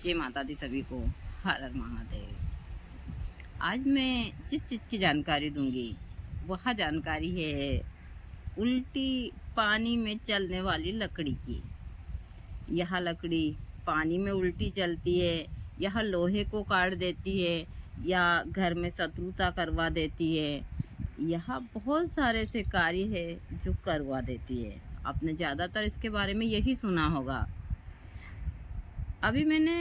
जय माता दी सभी को। हर हर महादेव। आज मैं जिस चीज़ की जानकारी दूंगी वह जानकारी है उल्टी पानी में चलने वाली लकड़ी की। यह लकड़ी पानी में उल्टी चलती है, यह लोहे को काट देती है या घर में शत्रुता करवा देती है। यह बहुत सारे ऐसे कार्य है जो करवा देती है। आपने ज़्यादातर इसके बारे में यही सुना होगा। अभी मैंने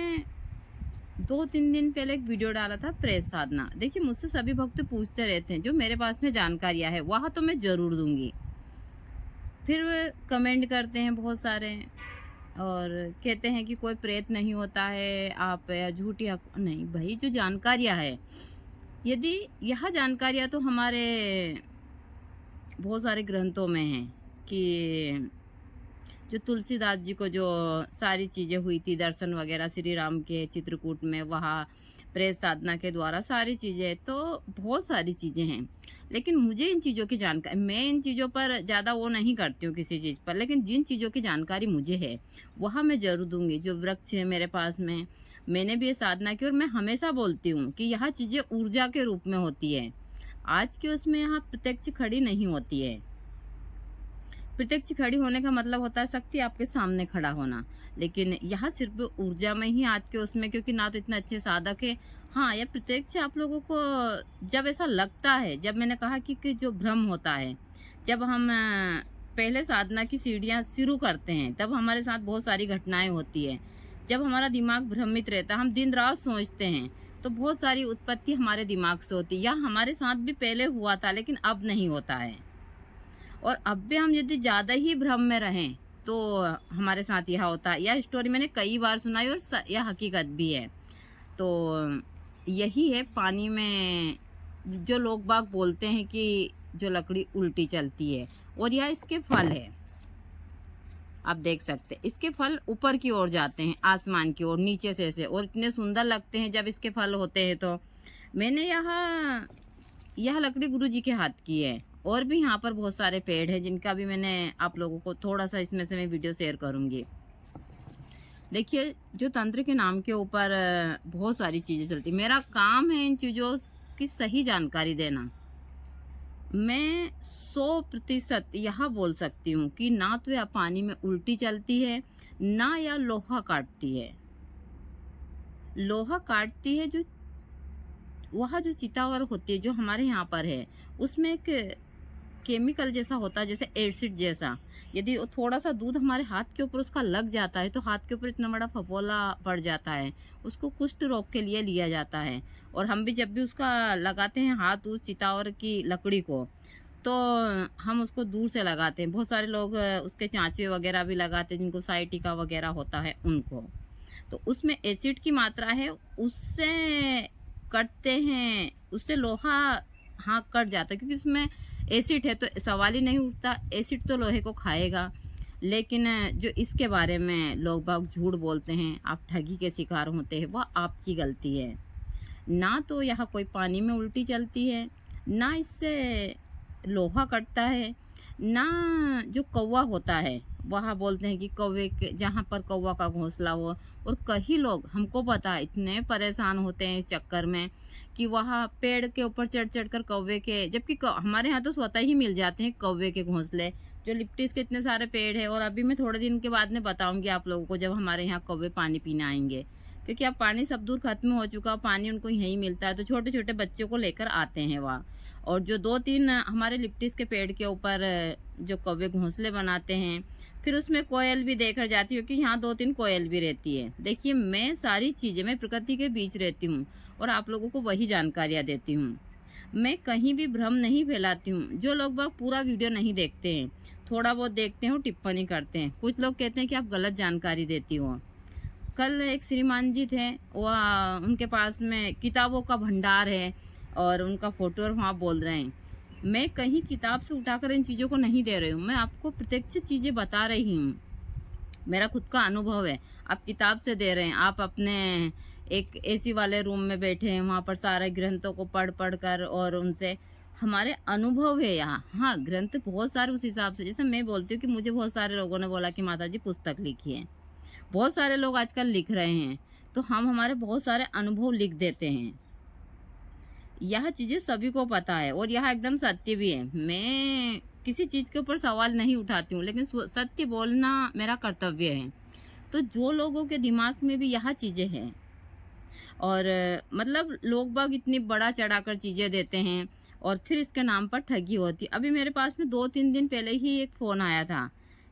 2-3 दिन पहले एक वीडियो डाला था प्रेस साधना। देखिए, मुझसे सभी भक्त पूछते रहते हैं, जो मेरे पास में जानकारियाँ है वह तो मैं ज़रूर दूंगी। फिर कमेंट करते हैं बहुत सारे और कहते हैं कि कोई प्रेत नहीं होता है, आप या झूठी नहीं भाई। जो जानकारियाँ है, यदि यह जानकारियाँ तो हमारे बहुत सारे ग्रंथों में हैं कि जो तुलसीदास जी को जो सारी चीज़ें हुई थी, दर्शन वगैरह श्री राम के चित्रकूट में, वहाँ प्रेस साधना के द्वारा सारी चीज़ें, तो बहुत सारी चीज़ें हैं। लेकिन मुझे इन चीज़ों की जानकारी, मैं इन चीज़ों पर ज़्यादा वो नहीं करती हूँ किसी चीज़ पर, लेकिन जिन चीज़ों की जानकारी मुझे है वह मैं ज़रूर दूंगी। जो वृक्ष है मेरे पास में, मैंने भी ये साधना की और मैं हमेशा बोलती हूँ कि यह चीज़ें ऊर्जा के रूप में होती है। आज के उसमें यहाँ प्रत्यक्ष खड़ी नहीं होती है। प्रत्यक्ष खड़ी होने का मतलब होता है शक्ति आपके सामने खड़ा होना, लेकिन यह सिर्फ ऊर्जा में ही आज के उसमें, क्योंकि ना तो इतने अच्छे साधक है। हाँ, यह प्रत्यक्ष आप लोगों को जब ऐसा लगता है, जब मैंने कहा कि जो भ्रम होता है, जब हम पहले साधना की सीढ़ियाँ शुरू करते हैं तब हमारे साथ बहुत सारी घटनाएं होती है। जब हमारा दिमाग भ्रमित रहता है, हम दिन रात सोचते हैं, तो बहुत सारी उत्पत्ति हमारे दिमाग से होती है। यह हमारे साथ भी पहले हुआ था, लेकिन अब नहीं होता है। और अब भी हम यदि ज़्यादा ही भ्रम में रहें तो हमारे साथ यह होता है। यह स्टोरी मैंने कई बार सुनाई और यह हकीकत भी है। तो यही है, पानी में जो लोग बाग बोलते हैं कि जो लकड़ी उल्टी चलती है, और यह इसके फल है। आप देख सकते हैं, इसके फल ऊपर की ओर जाते हैं, आसमान की ओर, नीचे से और इतने सुंदर लगते हैं जब इसके फल होते हैं। तो मैंने यह लकड़ी गुरुजी के हाथ की है। और भी यहाँ पर बहुत सारे पेड़ हैं जिनका भी मैंने आप लोगों को थोड़ा सा इसमें से मैं वीडियो शेयर करूंगी। देखिए, जो तंत्र के नाम के ऊपर बहुत सारी चीजें चलती, मेरा काम है इन चीजों की सही जानकारी देना। मैं 100% यह बोल सकती हूँ कि ना तो यह पानी में उल्टी चलती है, ना यह लोहा काटती है। लोहा काटती है जो वह जो चितावर होती है जो हमारे यहाँ पर है, उसमें एक केमिकल जैसा होता है, जैसे एसिड जैसा। यदि थोड़ा सा दूध हमारे हाथ के ऊपर उसका लग जाता है तो हाथ के ऊपर इतना बड़ा फफोला पड़ जाता है। उसको कुष्ठ रोग के लिए लिया जाता है। और हम भी जब भी उसका लगाते हैं हाथ उस चितावर की लकड़ी को, तो हम उसको दूर से लगाते हैं। बहुत सारे लोग उसके चांचे वगैरह भी लगाते हैं जिनको साइटिका वगैरह होता है उनको। तो उसमें एसिड की मात्रा है, उससे कटते हैं, उससे लोहा हाँ कट जाता है, क्योंकि उसमें एसिड है। तो सवाल ही नहीं उठता, एसिड तो लोहे को खाएगा। लेकिन जो इसके बारे में लोग बाग झूठ बोलते हैं, आप ठगी के शिकार होते हैं, वह आपकी गलती है। ना तो यह कोई पानी में उल्टी चलती है, ना इससे लोहा कटता है, ना जो कौवा होता है, वह बोलते हैं कि कौवे के जहाँ पर कौवा का घोंसला हो। और कई लोग, हमको पता है, इतने परेशान होते हैं इस चक्कर में कि वह पेड़ के ऊपर चढ़ चढ़ कर कौवे के, जबकि हमारे यहाँ तो स्वतः ही मिल जाते हैं कौवे के घोंसले। जो लिप्टिस के इतने सारे पेड़ है। और अभी मैं थोड़े दिन के बाद में बताऊंगी आप लोगों को, जब हमारे यहाँ कौवे पानी पीने आएंगे, क्योंकि अब पानी सब दूर खत्म हो चुका, पानी उनको यहीं मिलता है। तो छोटे छोटे बच्चों को लेकर आते हैं वहाँ। और जो 2-3 हमारे लिप्टिस के पेड़ के ऊपर जो कौवे घोंसले बनाते हैं, फिर उसमें कोयल भी देखकर जाती हूँ कि यहाँ 2-3 कोयल भी रहती है। देखिए, मैं सारी चीज़ें, मैं प्रकृति के बीच रहती हूँ और आप लोगों को वही जानकारियाँ देती हूँ। मैं कहीं भी भ्रम नहीं फैलाती हूँ। जो लोग बाग पूरा वीडियो नहीं देखते हैं, थोड़ा बहुत देखते हैं, टिप्पणी करते हैं। कुछ लोग कहते हैं कि आप गलत जानकारी देती हो। कल एक श्रीमान जी थे, वह उनके पास में किताबों का भंडार है और उनका फोटो, और वहाँ बोल रहे हैं मैं कहीं किताब से उठाकर इन चीज़ों को नहीं दे रही हूँ, मैं आपको प्रत्यक्ष चीज़ें बता रही हूँ। मेरा खुद का अनुभव है। आप किताब से दे रहे हैं, आप अपने एक एसी वाले रूम में बैठे हैं, वहाँ पर सारे ग्रंथों को पढ़ पढ़ कर, और उनसे हमारे अनुभव है यहाँ। हाँ, ग्रंथ बहुत सारे उस हिसाब से, जैसे मैं बोलती हूँ कि मुझे बहुत सारे लोगों ने बोला कि माता जी पुस्तक लिखी है, बहुत सारे लोग आजकल लिख रहे हैं। तो हम हमारे बहुत सारे अनुभव लिख देते हैं। यह चीज़ें सभी को पता है और यह एकदम सत्य भी है। मैं किसी चीज़ के ऊपर सवाल नहीं उठाती हूँ, लेकिन सत्य बोलना मेरा कर्तव्य है। तो जो लोगों के दिमाग में भी यह चीज़ें हैं और मतलब लोग बाग इतनी बड़ा चढ़ाकर चीज़ें देते हैं और फिर इसके नाम पर ठगी होती। अभी मेरे पास में 2-3 दिन पहले ही एक फ़ोन आया था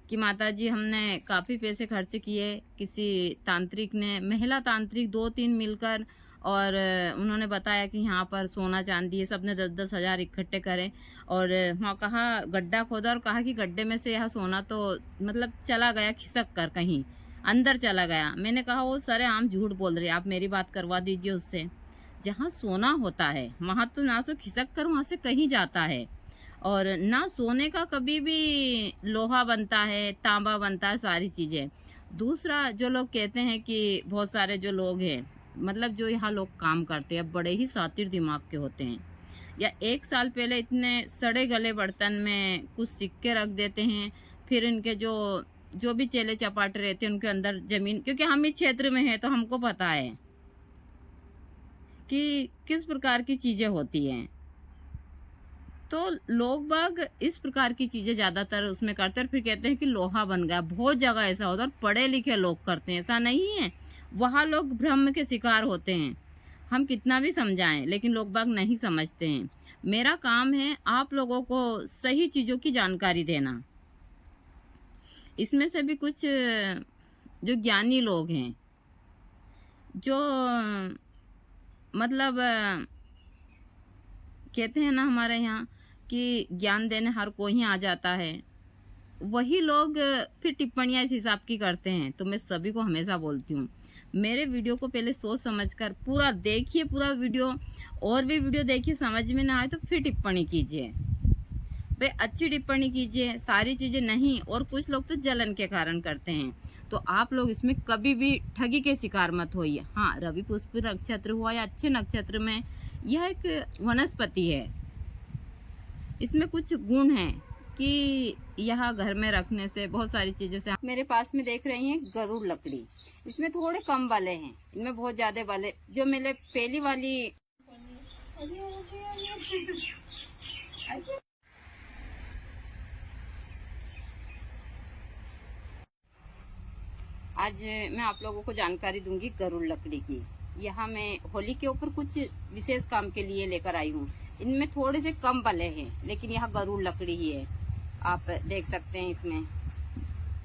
कि माताजी हमने काफ़ी पैसे खर्च किए, किसी तांत्रिक ने, महिला तांत्रिक 2-3 मिलकर, और उन्होंने बताया कि यहाँ पर सोना चांदी है, सबने 10-10 हज़ार इकट्ठे करे और वहाँ कहा गड्ढा खोदा और कहा कि गड्ढे में से यह सोना तो मतलब चला गया खिसक कर कहीं अंदर चला गया। मैंने कहा वो सरेआम झूठ बोल रहे, आप मेरी बात करवा दीजिए उससे। जहाँ सोना होता है वहाँ तो ना तो खिसक कर वहाँ से कहीं जाता है और ना सोने का कभी भी लोहा बनता है, तांबा बनता है, सारी चीज़ें। दूसरा, जो लोग कहते हैं कि बहुत सारे जो लोग हैं, मतलब जो यहाँ लोग काम करते हैं, बड़े ही शातिर दिमाग के होते हैं। या 1 साल पहले इतने सड़े गले बर्तन में कुछ सिक्के रख देते हैं, फिर इनके जो भी चेले चपाटे रहते हैं उनके अंदर ज़मीन, क्योंकि हम इस क्षेत्र में हैं तो हमको पता है कि किस प्रकार की चीज़ें होती हैं। तो लोग बाग इस प्रकार की चीज़ें ज़्यादातर उसमें करते हैं और फिर कहते हैं कि लोहा बन गया। बहुत जगह ऐसा होता है और पढ़े लिखे लोग करते हैं, ऐसा नहीं है। वहाँ लोग भ्रम के शिकार होते हैं। हम कितना भी समझाएं लेकिन लोग बाग नहीं समझते हैं। मेरा काम है आप लोगों को सही चीज़ों की जानकारी देना। इसमें से भी कुछ जो ज्ञानी लोग हैं, जो मतलब कहते हैं ना हमारे यहाँ कि ज्ञान देने हर कोई ही आ जाता है, वही लोग फिर टिप्पणियाँ इस हिसाब की करते हैं। तो मैं सभी को हमेशा बोलती हूँ, मेरे वीडियो को पहले सोच समझकर पूरा देखिए, पूरा वीडियो, और भी वीडियो देखिए, समझ में ना आए तो फिर टिप्पणी कीजिए। भाई अच्छी टिप्पणी कीजिए, सारी चीज़ें नहीं। और कुछ लोग तो जलन के कारण करते हैं, तो आप लोग इसमें कभी भी ठगी के शिकार मत होइए। हाँ, रवि पुष्प नक्षत्र हुआ या अच्छे नक्षत्र में, यह एक वनस्पति है, इसमें कुछ गुण हैं कि यह घर में रखने से बहुत सारी चीज़ें से। मेरे पास में देख रही हैं गरुड़ लकड़ी, इसमें थोड़े कम बले हैं, इनमें बहुत ज़्यादा बले। जो मेरे पहली वाली आज मैं आप लोगों को जानकारी दूंगी गरुड़ लकड़ी की। यहाँ मैं होली के ऊपर कुछ विशेष काम के लिए लेकर आई हूँ। इनमें थोड़े से कम बले हैं, लेकिन यह गरुड़ लकड़ी ही है, आप देख सकते हैं इसमें।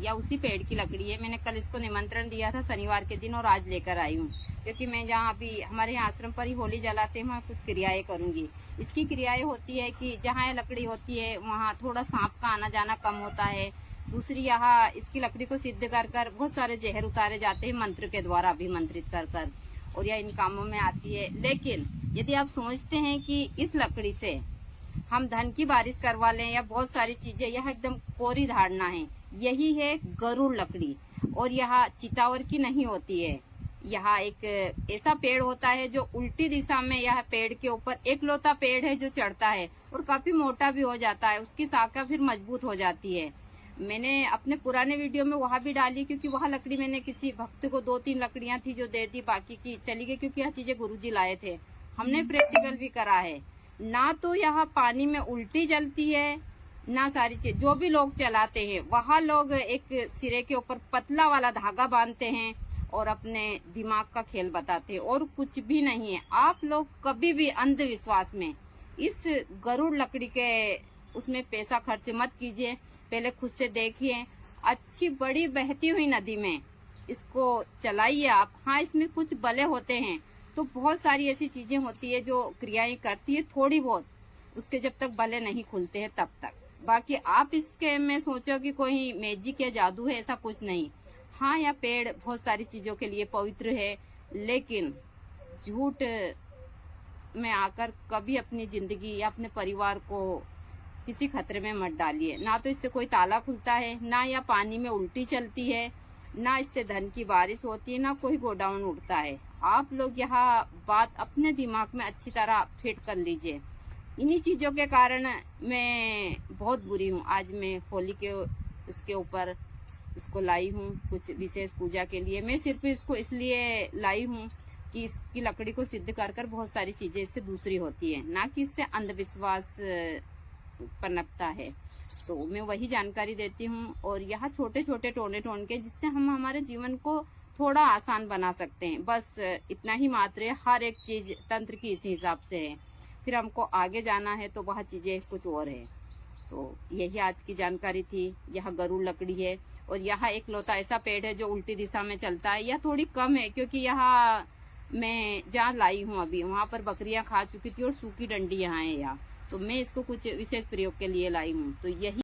या उसी पेड़ की लकड़ी है। मैंने कल इसको निमंत्रण दिया था शनिवार के दिन और आज लेकर आई हूँ, क्योंकि मैं जहाँ अभी हमारे यहाँ आश्रम पर ही होली जलाते हैं वहाँ कुछ क्रियाएं करूँगी। इसकी क्रियाएं होती है कि जहाँ लकड़ी होती है वहाँ थोड़ा सांप का आना जाना कम होता है। दूसरी, यहाँ इसकी लकड़ी को सिद्ध कर कर बहुत सारे जहर उतारे जाते हैं मंत्र के द्वारा, अभिमंत्रित कर कर, और यह इन कामों में आती है। लेकिन यदि आप सोचते हैं कि इस लकड़ी से हम धन की बारिश करवा लें या बहुत सारी चीजें, यह एकदम कोरी धारणा है। यही है गरुड़ लकड़ी, और यह चितावर की नहीं होती है। यहाँ एक ऐसा पेड़ होता है जो उल्टी दिशा में, यह पेड़ के ऊपर एकलौता पेड़ है जो चढ़ता है और काफी मोटा भी हो जाता है, उसकी शाखा फिर मजबूत हो जाती है। मैंने अपने पुराने वीडियो में वहां भी डाली, क्योंकि वहां लकड़ी मैंने किसी भक्त को 2-3 लकड़ियां थी जो दे दी, बाकी की चली गई, क्योंकि यह चीजें गुरुजी लाए थे। हमने प्रैक्टिकल भी करा है। ना तो यहाँ पानी में उल्टी जलती है, ना सारी चीज। जो भी लोग चलाते हैं वहाँ लोग एक सिरे के ऊपर पतला वाला धागा बांधते हैं और अपने दिमाग का खेल बताते हैं, और कुछ भी नहीं है। आप लोग कभी भी अंधविश्वास में इस गरुड़ लकड़ी के उसमें पैसा खर्च मत कीजिए। पहले खुद से देखिए, अच्छी बड़ी बहती हुई नदी में इसको चलाइए आप। हाँ, इसमें कुछ बले होते हैं, तो बहुत सारी ऐसी चीजें होती है जो क्रियाएं करती है थोड़ी बहुत, उसके जब तक बले नहीं खुलते हैं तब तक। बाकी आप इसके में सोचो कि कोई मैजिक या जादू है, ऐसा कुछ नहीं। हाँ, यह पेड़ बहुत सारी चीजों के लिए पवित्र है, लेकिन झूठ में आकर कभी अपनी जिंदगी या अपने परिवार को किसी खतरे में मत डालिए। ना तो इससे कोई ताला खुलता है, ना या पानी में उल्टी चलती है, ना इससे धन की बारिश होती है, ना कोई गोडाउन उड़ता है। आप लोग यहाँ बात अपने दिमाग में अच्छी तरह फिट कर लीजिए। इन्हीं चीजों के कारण मैं बहुत बुरी हूँ। आज मैं होली के उसके ऊपर इसको लाई हूँ कुछ विशेष पूजा के लिए। मैं सिर्फ इसको इसलिए लाई हूँ कि इसकी लकड़ी को सिद्ध कर कर बहुत सारी चीजें इससे दूसरी होती है, ना कि इससे अंधविश्वास पनपता है। तो मैं वही जानकारी देती हूँ, और यहाँ छोटे छोटे टोने टोन के जिससे हम हमारे जीवन को थोड़ा आसान बना सकते हैं। बस इतना ही मात्र है, हर एक चीज तंत्र की इसी हिसाब से है। फिर हमको आगे जाना है तो वह चीजें कुछ और है। तो यही आज की जानकारी थी। यह गरुड़ लकड़ी है, और यहाँ एक लौता ऐसा पेड़ है जो उल्टी दिशा में चलता है। यह थोड़ी कम है क्योंकि यहाँ मैं जहाँ लाई हूँ अभी वहाँ पर बकरियां खा चुकी थी और सूखी डंडी यहाँ है यहाँ, तो मैं इसको कुछ विशेष प्रयोग के लिए लाई हूँ। तो यही